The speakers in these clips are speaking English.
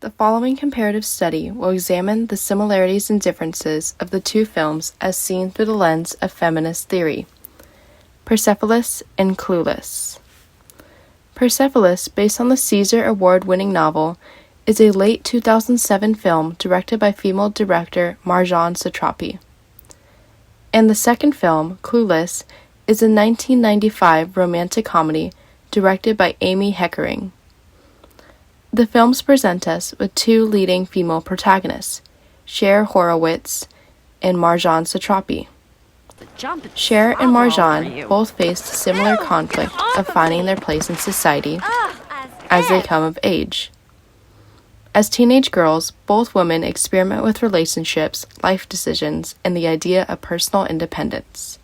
The following comparative study will examine the similarities and differences of the two films as seen through the lens of feminist theory. Persepolis and Clueless. Persepolis, based on the Caesar Award-winning novel, is a late 2007 film directed by female director Marjane Satrapi. And the second film, Clueless, is a 1995 romantic comedy directed by Amy Heckerling. The films present us with two leading female protagonists, Cher Horowitz and Marjane Satrapi. Cher and Marjane both faced a similar conflict of finding their place in society as they come of age. As teenage girls, both women experiment with relationships, life decisions, and the idea of personal independence.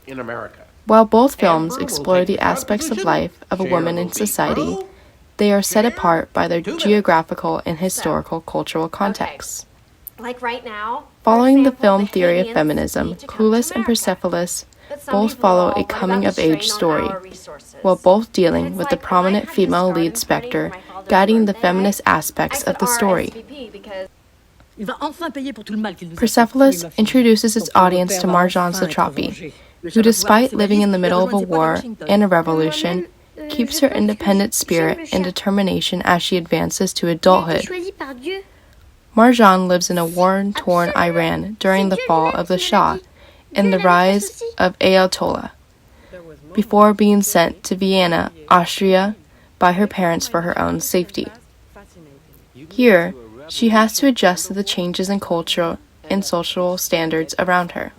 In America. While both films explore the aspects of life of a woman in society, they are set apart by their geographical and historical cultural contexts. Like right now, Following the film theory of feminism, Clueless and Persepolis both follow a coming-of-age story, while both dealing with the prominent female lead specter guiding the feminist aspects of the story. Persepolis introduces its audience to Marjane Satrapi, who, despite living in the middle of a war and a revolution, keeps her independent spirit and determination as she advances to adulthood. Marjane lives in a war-torn Iran during the fall of the Shah and the rise of Ayatollah, before being sent to Vienna, Austria, by her parents for her own safety. Here, she has to adjust to the changes in cultural and social standards around her.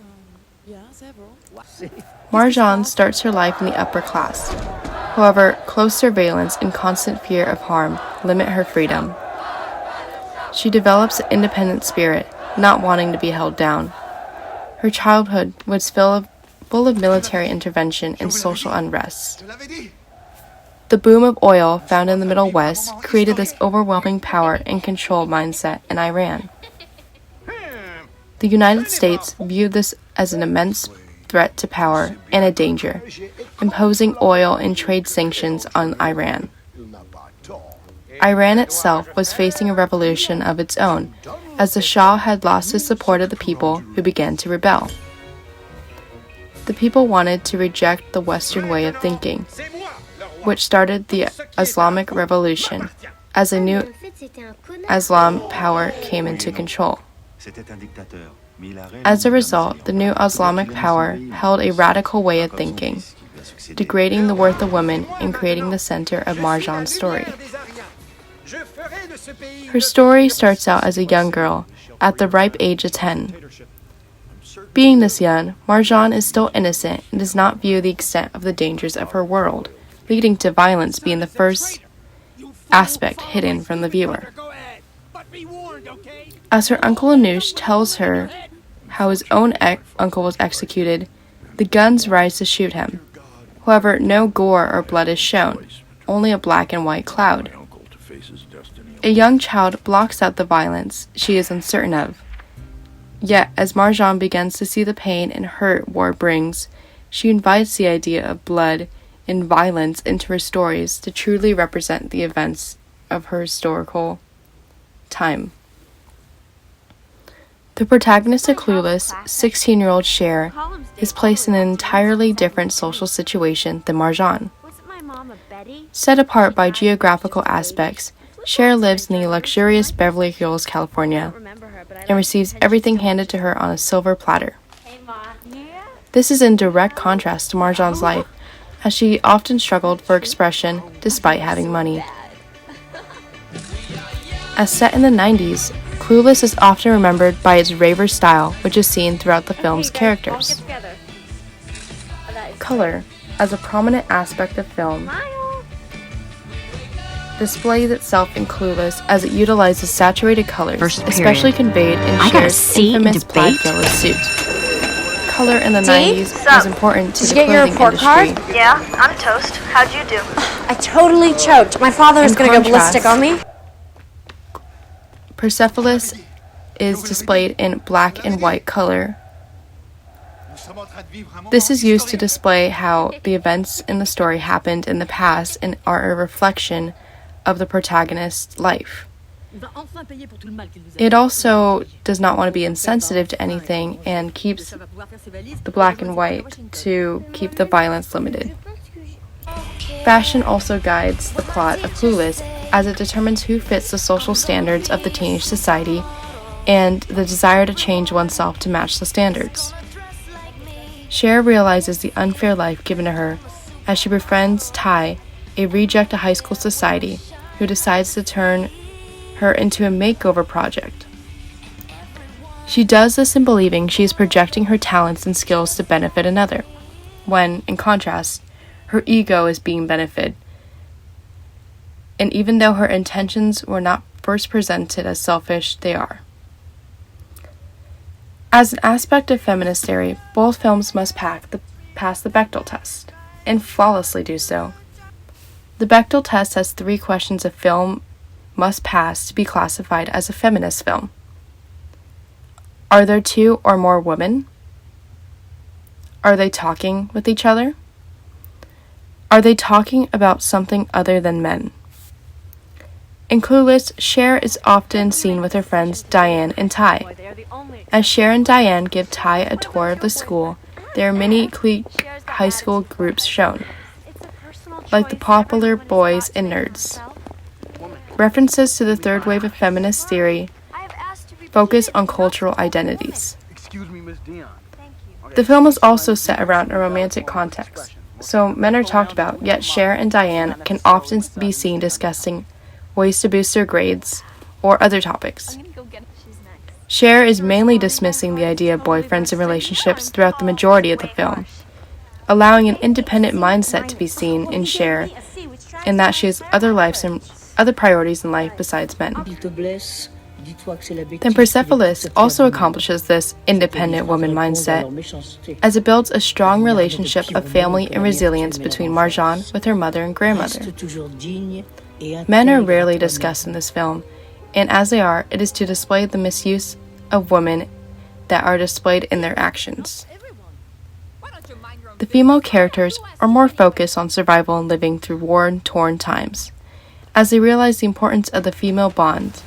Marjane starts her life in the upper class. However, close surveillance and constant fear of harm limit her freedom. She develops an independent spirit, not wanting to be held down. Her childhood was full of military intervention and social unrest. The boom of oil found in the Middle West created this overwhelming power and control mindset in Iran. The United States viewed this as an immense threat to power and a danger, imposing oil and trade sanctions on Iran. Iran itself was facing a revolution of its own, as the Shah had lost the support of the people who began to rebel. The people wanted to reject the Western way of thinking, which started the Islamic Revolution, as a new Islam power came into control. As a result, the new Islamic power held a radical way of thinking, degrading the worth of women and creating the center of Marjane's story. Her story starts out as a young girl, at the ripe age of 10. Being this young, Marjane is still innocent and does not view the extent of the dangers of her world, leading to violence being the first aspect hidden from the viewer. As her uncle Anush tells her how his own uncle was executed, the guns rise to shoot him. However, no gore or blood is shown, only a black and white cloud. A young child blocks out the violence she is uncertain of. Yet, as Marjane begins to see the pain and hurt war brings, she invites the idea of blood and violence into her stories to truly represent the events of her historical time. The protagonist of Clueless, 16-year-old Cher, is placed in an entirely different social situation than Marjane. Set apart by geographical aspects, Cher lives in the luxurious Beverly Hills, California, and receives everything handed to her on a silver platter. This is in direct contrast to Marjane's life, as she often struggled for expression despite having money. As set in the 90s, Clueless is often remembered by its raver style, which is seen throughout the film's characters. Color, as a prominent aspect of film, displays itself in Clueless as it utilizes saturated colors, especially conveyed in Cher's infamous plaid yellow suit. Color in the 90s was important to the clothing industry. Yeah, I'm toast. How'd you do? I totally choked. My father was going to go ballistic on me. Persepolis is displayed in black and white color. This is used to display how the events in the story happened in the past and are a reflection of the protagonist's life. It also does not want to be insensitive to anything and keeps the black and white to keep the violence limited. Fashion also guides the plot of Clueless as it determines who fits the social standards of the teenage society and the desire to change oneself to match the standards. Cher realizes the unfair life given to her as she befriends Ty, a reject of high school society, who decides to turn her into a makeover project. She does this in believing she is projecting her talents and skills to benefit another, when, in contrast, her ego is being benefited. And even though her intentions were not first presented as selfish, they are. As an aspect of feminist theory, both films must pass the Bechdel test, and flawlessly do so. The Bechdel test has 3 questions a film must pass to be classified as a feminist film. Are there 2 or more women? Are they talking with each other? Are they talking about something other than men? In Clueless, Cher is often seen with her friends Diane and Ty. As Cher and Diane give Ty a tour of the school, there are many clique high school groups shown, like the popular boys and nerds. References to the third wave of feminist theory focus on cultural identities. The film is also set around a romantic context, so men are talked about, yet Cher and Diane can often be seen discussing ways to boost their grades or other topics. Cher is mainly dismissing the idea of boyfriends and relationships throughout the majority of the film, allowing an independent mindset to be seen in Cher, in that she has other priorities in life besides men. Then Persepolis also accomplishes this independent woman mindset, as it builds a strong relationship of family and resilience between Marjan with her mother and grandmother. Men are rarely discussed in this film, and as they are, it is to display the misuse of women that are displayed in their actions. The female characters are more focused on survival and living through war-torn times, as they realize the importance of the female bond,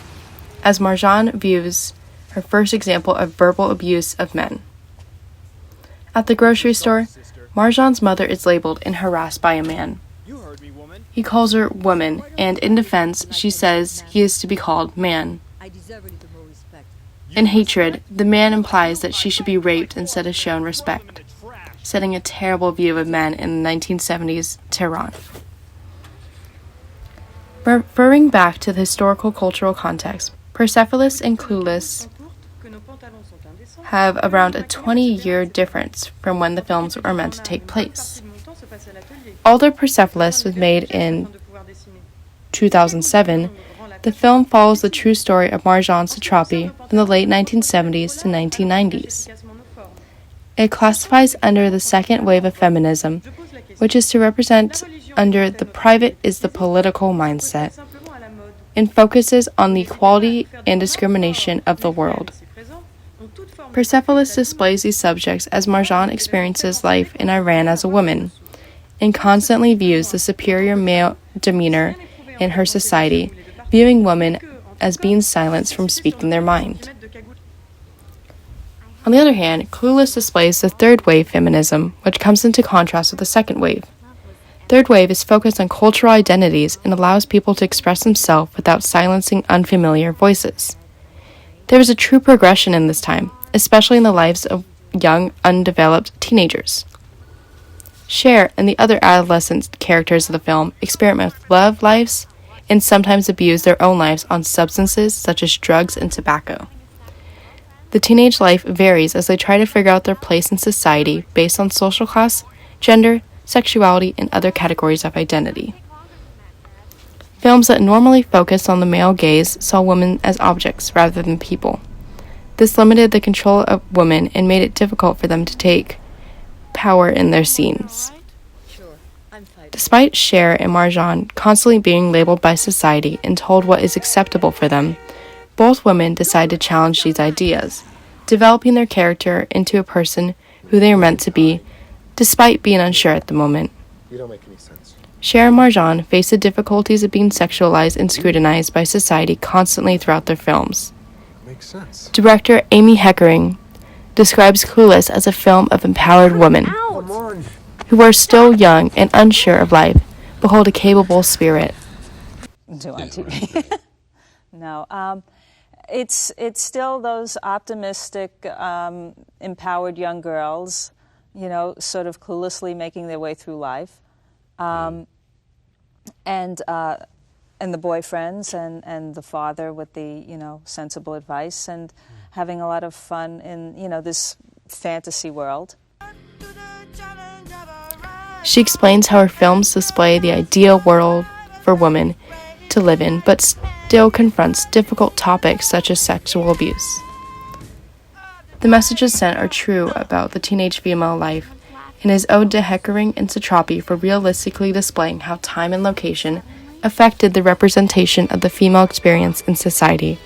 as Marjan views her first example of verbal abuse of men. At the grocery store, Marjan's mother is labeled and harassed by a man. He calls her woman, and in defense, she says he is to be called man. In hatred, the man implies that she should be raped instead of shown respect, setting a terrible view of men in the 1970s Tehran. Referring back to the historical cultural context, Persepolis and Clueless have around a 20-year difference from when the films were meant to take place. Although Persepolis was made in 2007, the film follows the true story of Marjan Satrapi from the late 1970s to 1990s. It classifies under the second wave of feminism, which is to represent under the private is the political mindset, and focuses on the equality and discrimination of the world. Persepolis displays these subjects as Marjan experiences life in Iran as a woman, and constantly views the superior male demeanor in her society, viewing women as being silenced from speaking their mind. On the other hand, Clueless displays the third wave feminism, which comes into contrast with the second wave. Third wave is focused on cultural identities and allows people to express themselves without silencing unfamiliar voices. There is a true progression in this time, especially in the lives of young, undeveloped teenagers. Cher and the other adolescent characters of the film experiment with love lives and sometimes abuse their own lives on substances such as drugs and tobacco. The teenage life varies as they try to figure out their place in society based on social class, gender, sexuality, and other categories of identity. Films that normally focus on the male gaze saw women as objects rather than people. This limited the control of women and made it difficult for them to take power in their scenes. Despite Cher and Marjan constantly being labeled by society and told what is acceptable for them, both women decide to challenge these ideas, developing their character into a person who they are meant to be, despite being unsure at the moment. You don't make any sense. Cher and Marjan face the difficulties of being sexualized and scrutinized by society constantly throughout their films. Makes sense. Director Amy Heckering describes Clueless as a film of empowered women Come on. who are still young and unsure of life, but hold a capable spirit. Do on TV. No, it's still those optimistic, empowered young girls, you know, sort of cluelessly making their way through life, and the boyfriends and the father with the, you know, sensible advice, and having a lot of fun in, you know, this fantasy world. She explains how her films display the ideal world for women to live in, but still confronts difficult topics such as sexual abuse. The messages sent are true about the teenage female life, and is ode to Heckering and Satrapi for realistically displaying how time and location affected the representation of the female experience in society.